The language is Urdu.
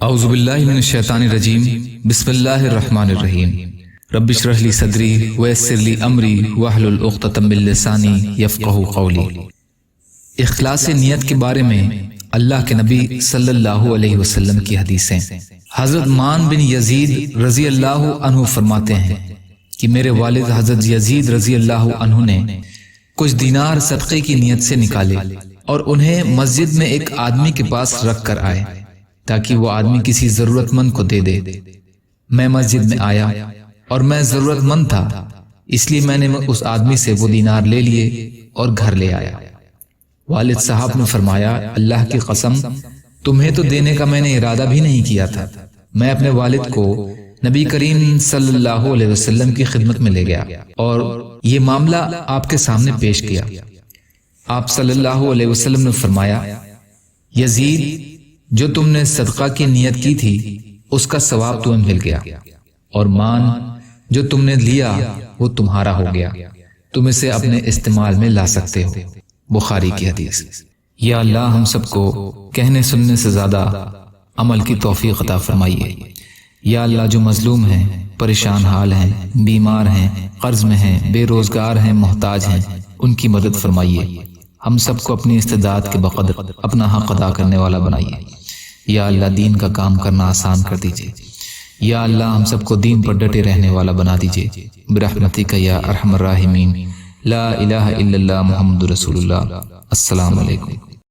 اعوذ باللہ من الشیطان الرجیم بسم اللہ الرحمن الرحیم رب اشرح لی صدری ویسر لی امری واحلل عقدۃ من لسانی یفقہوا قولی۔ اخلاص نیت کے بارے میں اللہ کے نبی صلی اللہ علیہ وسلم کی حدیثیں۔ حضرت مان بن یزید رضی اللہ عنہ فرماتے ہیں کہ میرے والد حضرت یزید رضی اللہ عنہ نے کچھ دینار صدقے کی نیت سے نکالے اور انہیں مسجد میں ایک آدمی کے پاس رکھ کر آئے تاکہ وہ آدمی کسی ضرورت مند کو دے دے۔ میں مسجد میں آیا اور میں ضرورت مند تھا، اس لیے میں نے اس آدمی سے وہ دینار لے لیے اور گھر لے آیا۔ والد صاحب نے فرمایا، اللہ کی قسم تمہیں تو دینے کا میں نے ارادہ بھی نہیں کیا تھا۔ میں اپنے والد کو نبی کریم صلی اللہ علیہ وسلم کی خدمت میں لے گیا اور یہ معاملہ آپ کے سامنے پیش کیا۔ آپ صلی اللہ علیہ وسلم نے فرمایا، یزید جو تم نے صدقہ کی نیت کی تھی اس کا ثواب تمہیں مل گیا، اور مان جو تم نے لیا وہ تمہارا ہو گیا، تم اسے اپنے استعمال میں لا سکتے ہو۔ بخاری کی حدیث۔ یا اللہ ہم سب کو کہنے سننے سے زیادہ عمل کی توفیق عطا فرمائیے۔ یا اللہ جو مظلوم ہیں، پریشان حال ہیں، بیمار ہیں، قرض میں ہیں، بے روزگار ہیں، محتاج ہیں، ان کی مدد فرمائیے۔ ہم سب کو اپنی استطاعت کے بقدر اپنا حق ادا کرنے والا بنائیے۔ یا اللہ دین کا کام کرنا آسان کر دیجئے۔ یا اللہ ہم سب کو دین پر ڈٹے رہنے والا بنا دیجئے برحمتک یا ارحم الراحمین۔ لا الہ الا اللہ محمد رسول اللہ۔ السلام علیکم۔